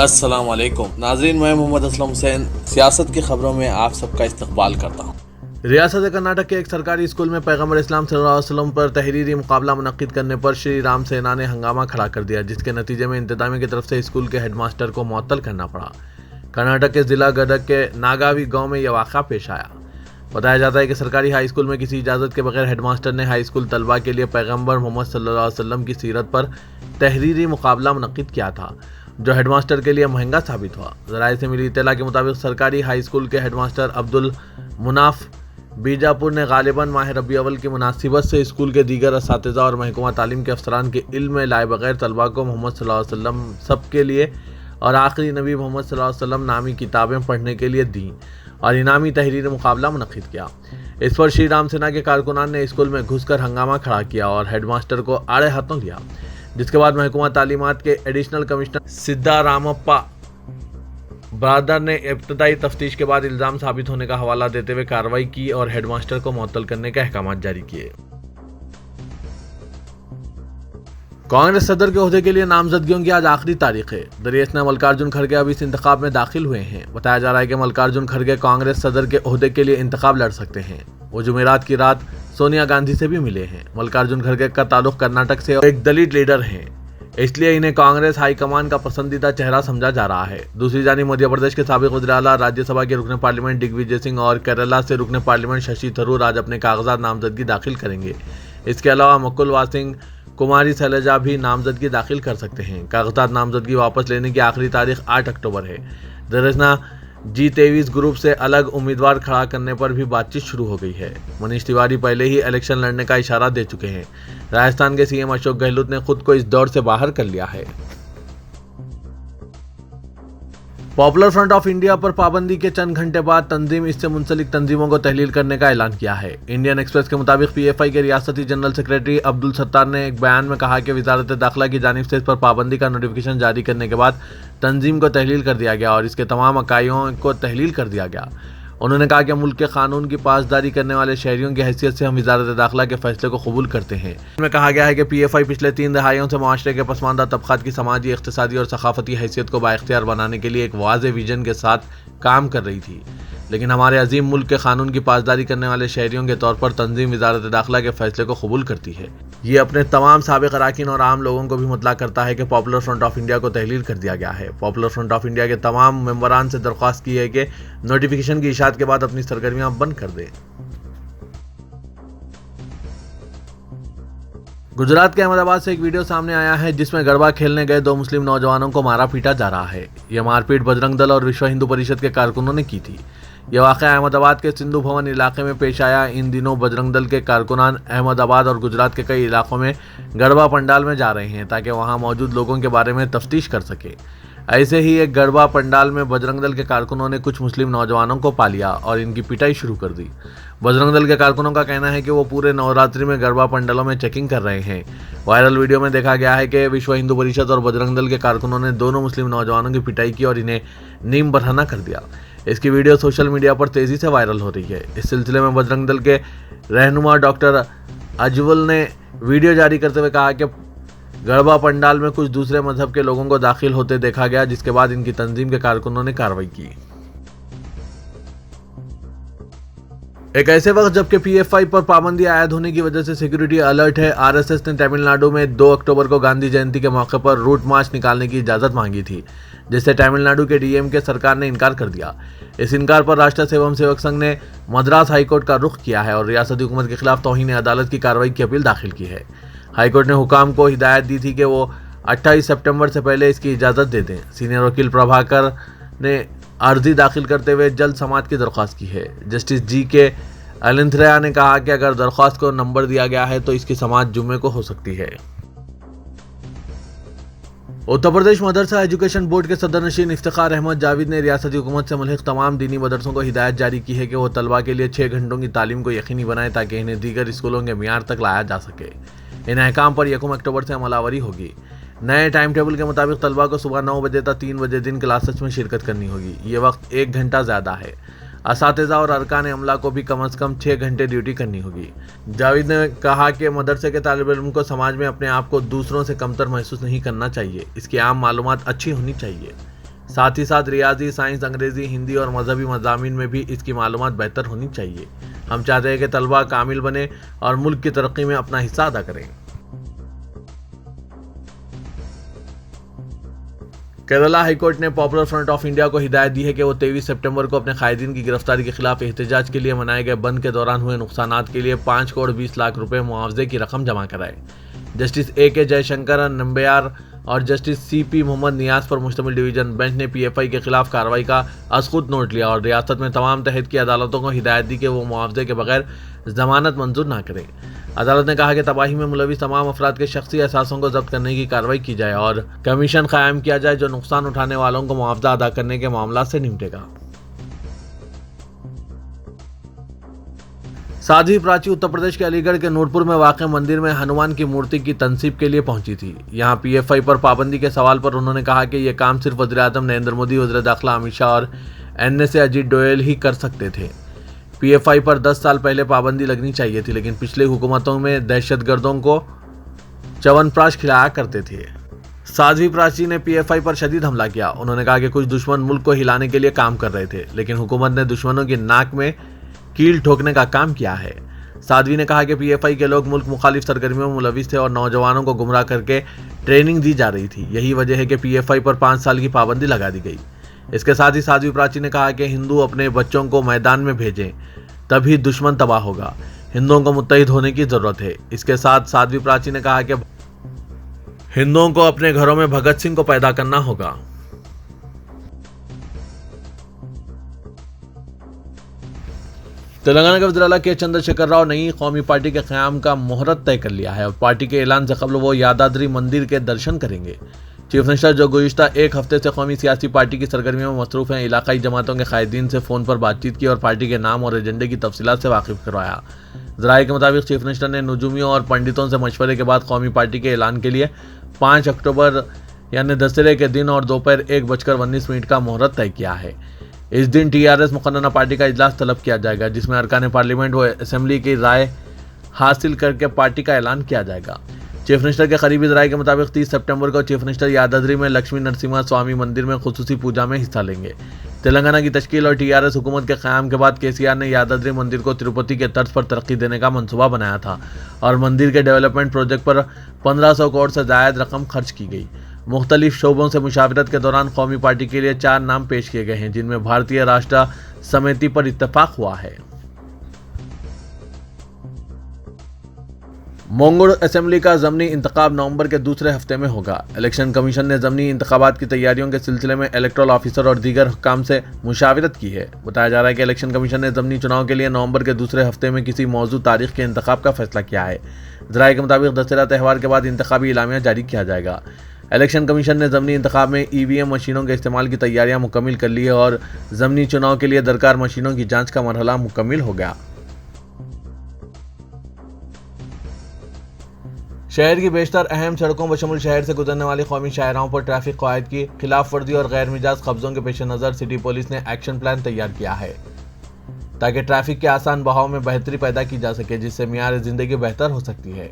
अस्सलाम वालेकुम नाजरीन, मैं मोहम्मद असलम हुसैन सियासत की खबरों में आप सबका इस्तकबाल करता हूँ। रियासत कर्नाटक के एक सरकारी स्कूल में पैगंबर इस्लाम सल्लल्लाहु अलैहि वसल्लम पर तहरीरी मुकाबला मुनक्किद करने पर श्री राम सेना ने हंगामा खड़ा कर दिया, जिसके नतीजे में इंतजामिया की तरफ से स्कूल के हेडमास्टर को मुअत्तल करना पड़ा। कर्नाटक के जिला गदग के नागावी गांव में यह वाक़ा पेश आया। बताया जाता है कि सरकारी हाई स्कूल में किसी इजाज़त के बगैर हेडमास्टर ने हाई स्कूल तलबा के लिए पैगंबर मोहम्मद सल्लल्लाहु अलैहि वसल्लम की सीरत पर तहरीरी मुकाबला मुनक्किद किया था, जो हेडमास्टर के लिए महंगा साबित हुआ। ज़राए से मिली इत्तला के मुताबिक सरकारी हाई स्कूल के हेडमास्टर अब्दुल मुनाफ बीजापुर ने गालिबन माह रबी अव्वल की मुनासिबत से स्कूल के दीगर असातिज़ा और महकमा तालीम के अफसरान के इल्म में लाए बगैर तलबा को मोहम्मद सल्लल्लाहु अलैहि वसल्लम सबके लिए और आखिरी नबी मोहम्मद सल्लल्लाहु अलैहि वसल्लम नामी किताबें पढ़ने के लिए दी और इनामी तहरीर मुकाबला मुनक्किद किया। इस पर श्री राम सेना के कारकुनान ने स्कूल में घुसकर हंगामा खड़ा किया और हेडमास्टर को आड़े हाथों लिया, जिसके बाद महकमा तालीमात के एडिशनल कमिश्नर सिद्धारामप्पा ब्रादर ने इब्तदाई तफ्तीश के बाद इल्ज़ाम साबित होने का हवाला देते हुए कार्रवाई की और हेडमास्टर को मुअत्तल करने के अहकाम जारी किए। कांग्रेस सदर के ओहदे के लिए नामजदगियों की आज आखिरी तारीख है। दरियासत ने मल्लिकार्जुन खड़गे अब इस इंतखाब में दाखिल हुए हैं। बताया जा रहा है कि मल्लिकार्जुन खड़गे कांग्रेस सदर के ओहदे के लिए इंतखाब लड़ सकते हैं। वो जुमेरात की रात सोनिया गांधी से भी मिले हैं। मल्लिकार्जुन खड़गे का ताल्लुक कर्नाटक से एक दलित लीडर हैं, इसलिए इन्हें कांग्रेस हाईकमान का पसंदीदा चेहरा समझा जा रहा है। दूसरी जानिब मध्य प्रदेश के साबिक वज़ीर आला, राज्यसभा के रुकन पार्लियामेंट दिग्विजय सिंह और केरला से रुकन पार्लियामेंट शशि थरूर आज अपने कागजात नामजदगी दाखिल करेंगे। इसके अलावा मुकुल वासिंग, कुमारी शैलजा भी नामजदगी दाखिल कर सकते हैं। कागजात नामजदगी वापस लेने की आखिरी तारीख 8 अक्टूबर है। दरअसल G23 ग्रुप से अलग उम्मीदवार खड़ा करने पर भी बातचीत शुरू हो गई है। मनीष तिवारी पहले ही इलेक्शन लड़ने का इशारा दे चुके हैं। राजस्थान के सीएम अशोक गहलोत ने खुद को इस दौर से बाहर कर लिया है। पॉपुलर फ्रंट ऑफ इंडिया पर पाबंदी के चंद घंटे बाद तंजीम इससे मुंसलिक तंजीमों को तहलील करने का ऐलान किया है। इंडियन एक्सप्रेस के मुताबिक PFI के रियासती जनरल सेक्रेटरी अब्दुल सत्तार ने एक बयान में कहा कि वजारत दाखिला की जानिब से इस पर पाबंदी का नोटिफिकेशन जारी करने के बाद तंजीम को तहलील कर दिया गया और इसके तमाम इकाइयों को तहलील कर दिया गया। उन्होंने कहा कि मुल्क के कानून की पासदारी करने वाले शहरियों की हैसियत से हम वजारत दाखिला के फैसले को कबूल करते हैं। इसमें कहा गया है कि PFI पिछले 3 दहाइयों से माशरे के पसमानदा तबकात की समाजी, इक़्तिसादी और सकाफती हैसियत को बाइख्तियार बनाने के लिए एक वाज़ेह विजन के साथ काम कर रही थी, लेकिन हमारे अजीम मुल्क के कानून की पासदारी करने वाले शहरियों के तौर पर तंजीम वजारत दाखिला के फैसले को कबूल करती है। ये अपने तमाम साबिक अरकान और आम लोगों को भी मुतला करता है कि पॉपुलर फ्रंट ऑफ इंडिया को तहलील कर दिया गया है। पॉपुलर फ्रंट ऑफ इंडिया के तमाम मेंबरान से दरख्वास्त की है कि नोटिफिकेशन की इशाअत के बाद अपनी सरगर्मियां बंद कर दें। गुजरात के अहमदाबाद से एक वीडियो सामने आया है जिसमें गरबा खेलने गए 2 मुस्लिम नौजवानों को मारा पीटा जा रहा है। यह मारपीट बजरंग दल और विश्व हिंदू परिषद के कारकुनों ने की थी। यह वाक़या अहमदाबाद के सिंधु भवन इलाके में पेश आया। इन दिनों बजरंग दल के कारकुनान अहमदाबाद और गुजरात के कई इलाकों में गरबा पंडाल में जा रहे हैं ताकि वहां मौजूद लोगों के बारे में तफ्तीश कर सके। ऐसे ही एक गरबा पंडाल में बजरंग दल के कारकुनों ने कुछ मुस्लिम नौजवानों को पा लिया और इनकी पिटाई शुरू कर दी। बजरंग दल के कारकुनों का कहना है कि वो पूरे नवरात्रि में गरबा पंडालों में चेकिंग कर रहे हैं। वायरल वीडियो में देखा गया है कि विश्व हिंदू परिषद और बजरंग दल के कारकुनों ने दोनों मुस्लिम नौजवानों की पिटाई की और इन्हें नीम बरहना कर दिया। इसकी वीडियो सोशल मीडिया पर तेज़ी से वायरल हो रही है। इस सिलसिले में बजरंग दल के रहनुमा डॉक्टर अजवल ने वीडियो जारी करते हुए कहा कि गरबा पंडाल में कुछ दूसरे मजहब के लोगों को दाखिल होते देखा गया, जिसके बाद इनकी तंजीम के कारकुनों ने कार्रवाई की। एक ऐसे वक्त जबकि PFI पर पाबंदी आयद होने की वजह से सिक्योरिटी अलर्ट है, RSS ने तमिलनाडु में 2 अक्टूबर को गांधी जयंती के मौके पर रूट मार्च निकालने की इजाज़त मांगी थी, जिससे तमिलनाडु के DMK सरकार ने इनकार कर दिया। इस इनकार पर राष्ट्रीय एवं सेवक संघ ने मद्रास हाईकोर्ट का रुख किया है और रियासती हुकूमत के खिलाफ तौहीन अदालत की कार्रवाई की अपील दाखिल की है। हाईकोर्ट ने हुकाम को हिदायत दी थी कि वो 28 सितंबर से पहले इसकी इजाज़त दे दें। सीनियर वकील प्रभाकर ने अर्जी दाखिल करते हुए जल्द समाअत की दरख्वास्त की है। जस्टिस GK अलिंथ्रेया ने कहा कि अगर दरख्वास्त को नंबर दिया गया है तो इसकी समाअत जुम्मे को हो सकती है। उत्तर प्रदेश मदरसा एजुकेशन बोर्ड के सदर नशीन इफ्तिखार अहमद जावेद ने रियासती हुकूमत से मुल्हिक तमाम दीनी मदरसों को हिदायत जारी की है कि वो तलबा के लिए 6 घंटों की तालीम को यकीनी बनाएं ताकि इन्हें दीगर स्कूलों के मियार तक लाया जा सके। इन अहकाम पर 1 अक्टूबर से अमलावरी होगी। नए टाइम टेबल के मुताबिक तलबा को सुबह 9 बजे तक 3 बजे दिन क्लासेस में शिरकत करनी होगी। ये वक्त 1 घंटा ज़्यादा है। असातिज़ा और अरकान अमला को भी कम से कम 6 घंटे ड्यूटी करनी होगी। जावेद ने कहा कि मदरसे के तालिब इल्म को समाज में अपने आप को दूसरों से कमतर महसूस नहीं करना चाहिए। इसकी आम मालूमात अच्छी होनी चाहिए। साथ ही साथ रियाजी, साइंस, अंग्रेजी, हिंदी और मजहबी मज़ामीन में भी इसकी मालूमात बेहतर होनी चाहिए। हम चाहते हैं कि तलबा कामिल बने और मुल्क की तरक्की में अपना हिस्सा अदा करें। केरला हाईकोर्ट ने पॉपुलर फ्रंट ऑफ इंडिया को हिदायत दी है कि वो 23 सितंबर को अपने कायदीन की गिरफ्तारी के खिलाफ एहतजाज के लिए मनाए गए बंद के दौरान हुए नुकसानात के लिए 5 करोड़ 20 लाख रुपए मुआवजे की रकम जमा कराए। Justice A.K. जयशंकर नंबयार और जस्टिस C.P. मोहम्मद नियाज पर मुश्तमिल डिवीजन बेंच ने PFI के खिलाफ कार्रवाई का अज़खुद नोट लिया और रियासत में तमाम तहत की अदालतों को हिदायत दी कि वो मुआवजे के बगैर जमानत मंजूर ना करें। अदालत ने कहा कि तबाही में मुलविस तमाम अफराद के शख्सी असासों को जब्त करने की कार्रवाई की जाए और कमीशन कायम किया जाए जो नुकसान उठाने वालों को मुआवजा अदा करने के मामला से निपटेगा। साध्वी प्राची उत्तर प्रदेश के अलीगढ़ के नूरपुर में वाक़ मंदिर में हनुमान की मूर्ति की तनसीब के लिए पहुंची थी। यहां PFI पर पाबंदी के सवाल पर उन्होंने कहा कि यह काम सिर्फ वज़ीर-ए-आज़म नरेंद्र मोदी, वज़ीर दाखिला अमित शाह और NSA अजीत डोयल ही कर सकते थे। PFI पर 10 साल पहले पाबंदी लगनी चाहिए थी, लेकिन पिछली हुकूमतों में दहशतगर्दों को च्यवनप्राश खिलाया करते थे। साध्वी प्राची ने PFI पर शदीद हमला किया। उन्होंने कहा कि कुछ दुश्मन मुल्क को हिलाने के लिए काम कर रहे थे, लेकिन हुकूमत ने दुश्मनों की नाक में कील ठोकने का काम किया है। साध्वी ने कहा कि PFI के लोग मुल्क मुखालिफ सरगर्मियों में मुलविस थे और नौजवानों को गुमराह करके ट्रेनिंग दी जा रही थी। यही वजह है कि PFI पर 5 साल की पाबंदी लगा दी गई। इसके साथ ही साध्वी प्राची ने कहा कि हिंदू अपने बच्चों को मैदान में भेजें, तभी दुश्मन तबाह होगा। हिंदुओं को मुत्तहिद होने की जरूरत है। इसके साथ साध्वी प्राची ने कहा कि हिंदुओं को अपने घरों में भगत सिंह को पैदा करना होगा। तेलंगाना के वज़ीर आला के चंद्रशेखर राव नई कौमी पार्टी के क़याम का मुहूर्त तय कर लिया है और पार्टी के ऐलान से कबल वो यादाद्री मंदिर के दर्शन करेंगे। चीफ मिनिस्टर जो गुज़िश्ता एक हफ्ते से कौमी सियासी पार्टी की सरगर्मियों में मसरूफ़ हैं, इलाकाई जमातों के कायदीन से फ़ोन पर बातचीत की और पार्टी के नाम और एजेंडे की तफसीलात से वाकिफ़ करवाया। ज़राए के मुताबिक चीफ मिनिस्टर ने नजूमियों और पंडितों से मशवरे के बाद कौमी पार्टी के ऐलान के लिए 5 अक्टूबर यानी दशहरे के दिन और दोपहर 1:19 का मुहूर्त तय किया है। इस दिन TRS मुकन्नना पार्टी का इजलास तलब किया जाएगा, जिसमें अरकान पार्लियामेंट व असेंबली की राय हासिल करके पार्टी का ऐलान किया जाएगा। चीफ मिनिस्टर के करीबी ज़राए के मुताबिक 30 सितंबर को चीफ मिनिस्टर यादाद्री में लक्ष्मी नरसिम्हा स्वामी मंदिर में खुसूसी पूजा में हिस्सा लेंगे। तेलंगाना की तश्कील और TRS हुकूमत के क़याम के बाद KCR ने यादाद्री मंदिर को तिरुपति के तर्ज पर तरक्की देने का मंसूबा बनाया था और मंदिर के डेवलपमेंट प्रोजेक्ट पर 1500 करोड़ से ज़ायद रकम खर्च की गई। मुख्तलिफ शोबों से मुशावरत के दौरान कौमी पार्टी के लिए 4 नाम पेश किए गए हैं, जिनमें भारतीय राष्ट्र समिति पर इत्तेफाक हुआ है। मोंगुड़ असेंबली का ज़मनी इंतखाब नवंबर के दूसरे हफ्ते में होगा। इलेक्शन कमीशन ने ज़मनी इंतखाबात की तैयारियों के सिलसिले में इलेक्टोरल ऑफिसर और दीगर हुक्काम से मुशावरत की है। बताया जा रहा है कि इलेक्शन कमीशन ने ज़मनी चुनाव के लिए नवंबर के दूसरे हफ्ते में किसी मौजूद तारीख के इंतखाब का फैसला किया है। ज़राए के मुताबिक दशहरा त्यौहार के बाद इंतखाबी इलामिया जारी किया जाएगा। इलेक्शन कमीशन ने ज़मनी इंतखाब में EVM मशीनों के इस्तेमाल की तैयारियां मुकम्मिल कर ली है और ज़मनी चुनाव के लिए दरकार मशीनों की जांच का मरहला मुकम्मिल हो गया। शहर की बेशतर अहम सड़कों बशमुल शहर से गुजरने वाली कौमी शाहराहों पर ट्रैफिक क़वाइद की खिलाफ वर्जी और गैर मिजाज कब्जों के पेश नज़र सिटी पुलिस ने एक्शन प्लान तैयार किया है ताकि ट्रैफिक के आसान बहाव में बेहतरी पैदा की जा सके, जिससे मियार ज़िंदगी बेहतर हो सकती है।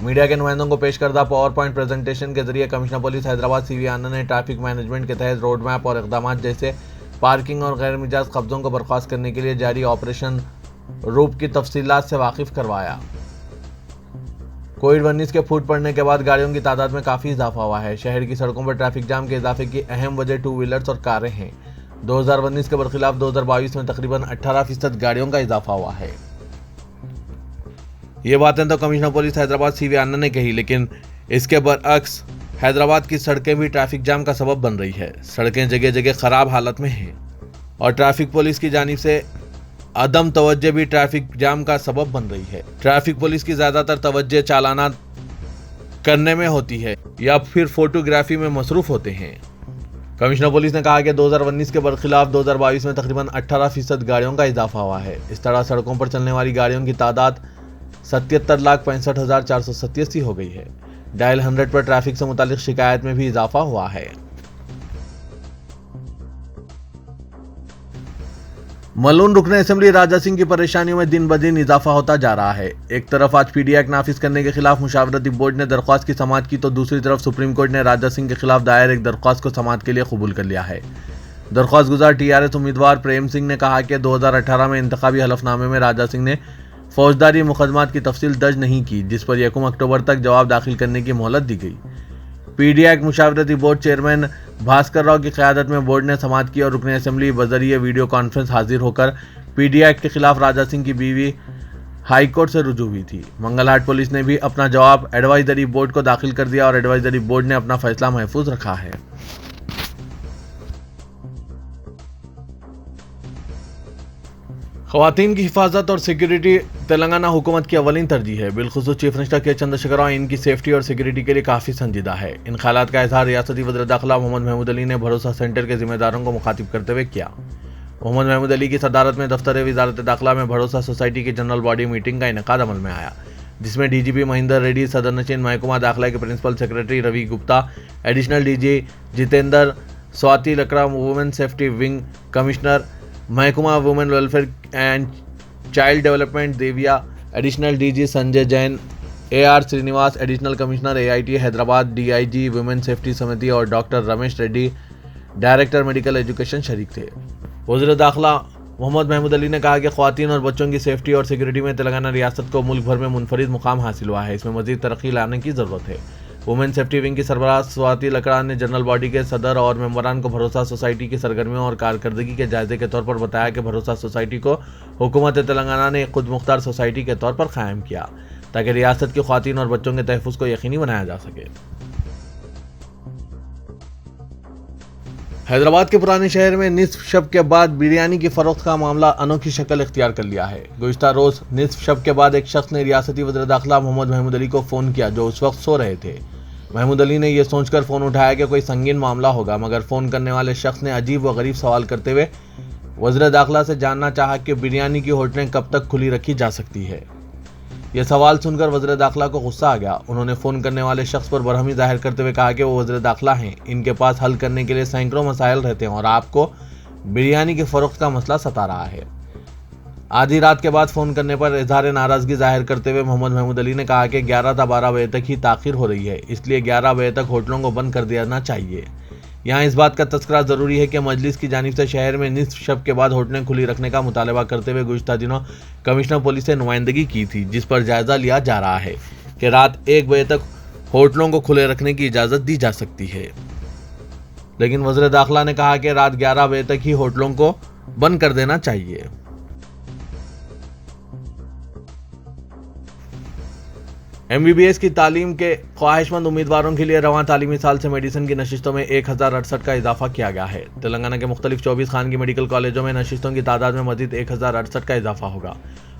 मीडिया के नुमाइंदों को पेश करदा पावर पॉइंट प्रेजेंटेशन के जरिए कमिश्नर पुलिस हैदराबाद CV आनंद ने ट्रैफिक मैनेजमेंट के तहत रोड मैप और इक़दाम जैसे पार्किंग और गैर मिजाज कब्जों को बर्खास्त करने के लिए जारी ऑपरेशन रूप की तफसीलात से वाकिफ करवाया। कोविड-19 के फूट पड़ने के बाद गाड़ियों की तादाद में काफ़ी इजाफा हुआ है। शहर की सड़कों पर ट्रैफिक जाम के इजाफे की अहम वजह 2 व्हीलर्स और कारें हैं। 2019 के बरखिलाफ 2022 में तकरीबन 18% गाड़ियों का इजाफा हुआ है। ये बातें तो कमिश्नर पुलिस हैदराबाद CV आनंद ने कही, लेकिन इसके बरअक्स हैदराबाद की सड़कें भी ट्रैफिक जाम का सबब बन रही है। सड़कें जगह जगह खराब हालत में हैं और ट्रैफिक पुलिस की जानिब से अदम तवज्जो भी ट्रैफिक जाम का सबब बन रही है। ट्रैफिक पुलिस की ज़्यादातर तवज्जो चालाना करने में होती है या फिर फोटोग्राफी में मसरूफ़ होते हैं। कमिश्नर पुलिस ने कहा कि 2019 के बरखिलाफ 2022 में तकरीबन 18% गाड़ियों का इजाफा हुआ है। इस तरह सड़कों पर चलने वाली गाड़ियों की तादाद 77,65,487 हो गई है। डायल 100 पर ट्रैफिक से मुतालिक शिकायत में भी इजाफा हुआ है। मलून रुकन असेंबली राजा सिंह की परेशानियों में दिन ब दिन इजाफा होता जा रहा है। एक तरफ आज PD एक्ट नाफिज करने के खिलाफ मुशावरती बोर्ड ने दरख्वास्त की समाअत की, तो दूसरी तरफ सुप्रीम कोर्ट ने राजा सिंह के खिलाफ दायर एक दरख्वास्त को समाअत के लिए कबूल कर लिया है। दरख्वास्त गुजार टीआरएस उम्मीदवार प्रेम सिंह ने कहा कि 2018 में इंतखाबी हलफनामे में राजा सिंह ने फौजदारी मुकदमात की तफसील दर्ज नहीं की, जिस पर 1 अक्टूबर तक जवाब दाखिल करने की मोहलत दी गई। पीडीआई एक्ट मुशावरती बोर्ड चेयरमैन भास्कर राव की क़यादत में बोर्ड ने समाअत की और रुकन असेंबली बजरिए वीडियो कॉन्फ्रेंस हाजिर होकर पीडीआई एक्ट के खिलाफ राजा सिंह की बीवी हाईकोर्ट से रुजू हुई थी। मंगलहाट पुलिस ने भी अपना जवाब एडवाइजरी बोर्ड को दाखिल कर दिया और एडवाइजरी बोर्ड ने अपना फैसला महफूज रखा है। ख़वातीन की हिफाजत और सिक्योरिटी तेलंगाना हुकूमत की अवलिन तरजीह है। बिलखुसूस चीफ मिनिस्टर के चंद्रशेखर राव इनकी सेफ्टी और सिक्योरिटी के लिए काफ़ी संजीदा है। इन ख्यालात का इजहार रियासती वज़ीर दाखिला मोहम्मद महमूद अली ने भरोसा सेंटर के जिम्मेदारों को मुखातिब करते हुए किया। मोहम्मद महमूद अली की सदारत में दफ्तर वज़ारत दाखिला में भरोसा सोसाइटी की जनरल बॉडी मीटिंग का इनेकाद अमल में आया, जिसमें डीजीपी महेंद्र रेड्डी, सदरनशीन महकमा दाखिला के principal secretary Ravi Gupta, additional DG Jitendra, Swati Lakra women safety wing commissioner महकमा women welfare and child development Devia, additional DG Sanjay Jain, AR Srinivas, additional commissioner AIT Hyderabad, DIG women safety समिति और doctor Ramesh Reddy, director medical education शरीक थे। वज़ीर दाखिला मोहम्मद महमूद अली ने कहा कि ख़वातीन और बच्चों की सेफ्टी और सिक्योरिटी में तेलंगाना रियासत को मुल्क भर में मुनफरिद मुकाम हासिल हुआ है। इसमें मज़ीद तरक्की लाने की ज़रूरत है। वुमेन सेफ्टी विंग की सरबराह स्वाति लकड़ा ने जनरल बॉडी के सदर और मेंबरान को भरोसा सोसाइटी की सरगर्मियों और कारकर्दगी के जायजे के तौर पर बताया कि भरोसा सोसाइटी को हुकूमत तेलंगाना ने खुद मुख्तार सोसाइटी के तौर पर कायम किया ताकि रियासत की ख़वातीन और बच्चों के तहफ़्फ़ुज़ को यकीनी बनाया जा सके। हैदराबाद के पुराने शहर में निस्फ शब के बाद बिरयानी की फरोख्त का मामला अनोखी शक्ल इख्तियार कर लिया है। गुज़िश्ता रोज़ निस्फ शब के बाद एक शख्स ने रियासती वज़ीर दाखिला मोहम्मद महमूद अली को फ़ोन किया, जो उस वक्त सो रहे थे। महमूद अली ने यह सोचकर फ़ोन उठाया कि कोई संगीन मामला होगा, मगर फ़ोन करने वाले शख्स ने अजीब व गरीब सवाल करते हुए वज़ीर दाखिला से जानना चाहा कि बिरयानी की होटलें कब तक खुली रखी जा सकती है। यह सवाल सुनकर वज़ीर दाखिला को गुस्सा आ गया। उन्होंने फ़ोन करने वाले शख्स पर बरहमी जाहिर करते हुए कहा कि वो वज़ीर दाखिला हैं, इनके पास हल करने के लिए सैकड़ों मसाइल रहते हैं और आपको बिरयानी की फ़रोख्त का मसला सता रहा है। आधी रात के बाद फ़ोन करने पर इजहार नाराज़गी जाहिर करते हुए मोहम्मद महमूद अली ने कहा कि 11 से 12 बजे तक ही ताख़ीर हो रही है, इसलिए 11 बजे तक होटलों को बंद कर देना चाहिए। यहाँ इस बात का तज़किरा ज़रूरी है कि मजलिस की जानिब से शहर में निस्फ शब के बाद होटलें खुली रखने का मुतालबा करते हुए गुज़िश्ता दिनों कमिश्नर पुलिस से नुमाइंदगी की थी, जिस पर जायज़ा लिया जा रहा है कि रात 1 बजे तक होटलों को खुले रखने की इजाज़त दी जा सकती है। लेकिन वज़ीर दाखिला ने कहा कि रात 11 बजे तक ही होटलों को बंद कर देना चाहिए। MBBS की तालीम के ख्वाहिशमंद उम्मीदवारों के लिए रवां तालीमी साल से मेडिसिन की नशिस्तों में 1068 का इजाफा किया गया है। तेलंगाना के मुख्तलिफ 24 खानगी मेडिकल कॉलेजों में नशिस्तों की तादाद में मजीद 1068 का इजाफा होगा।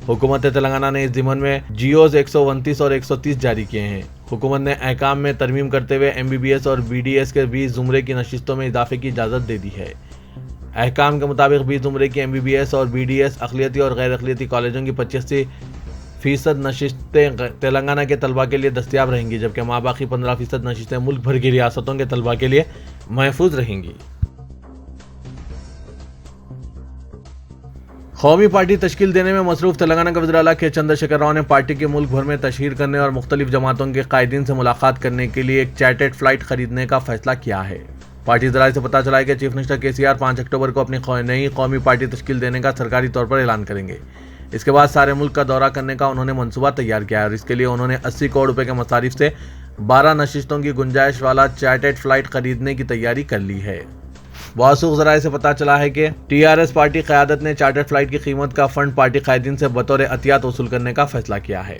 हुकूमत तेलंगाना ने इस ज़िम्मन में GOs 129 और 130 जारी किए हैं। हुकूमत ने अहकाम में तरमीम करते हुए MBBS और BDS के 20 ज़ुमरे की नशिस्तों में इजाफे की इजाज़त दे दी है। अहकाम के मुताबिक 20 ज़ुमरे की MBBS और BDS अक़लियती और गैर अक़लियती कॉलेजों की 85% नशिस्तें तेलंगाना के तलबा के लिए दस्तियाब रहेंगी, जबकि माबाकी 15% नशिस्तें मुल्क भर की रियासतों के तलबा के लिए महफूज रहेंगी। कौमी पार्टी तश्कील देने में मसरूफ़ तेलंगाना के वज़ीर आला के चंद्रशेखर राव ने पार्टी के मुल्क भर में तशहीर करने और मुख्तलिफ जमातों के कायदीन से मुलाकात करने के लिए एक चार्टर्ड फ़्लाइट खरीदने का फैसला किया है। पार्टी ज़राए से पता चला है कि चीफ मिनिस्टर KCR 5 अक्टूबर को अपनी नई कौमी पार्टी तश्कील देने का सरकारी तौर पर ऐलान करेंगे। इसके बाद सारे मुल्क का दौरा करने का उन्होंने मंसूबा तैयार किया है और इसके लिए उन्होंने 80 करोड़ रुपए के मसारिफ से 12 नशिस्तों की गुंजाइश वाला चार्टर्ड फ़्लाइट खरीदने की तैयारी कर ली है। वासूख ज़राए से पता चला है कि TRS पार्टी क़यादत ने चार्टर्ड फ़्लाइट की कीमत का फ़ंड पार्टी कायदीन से बतौर अतियात वसूल करने का फैसला किया है।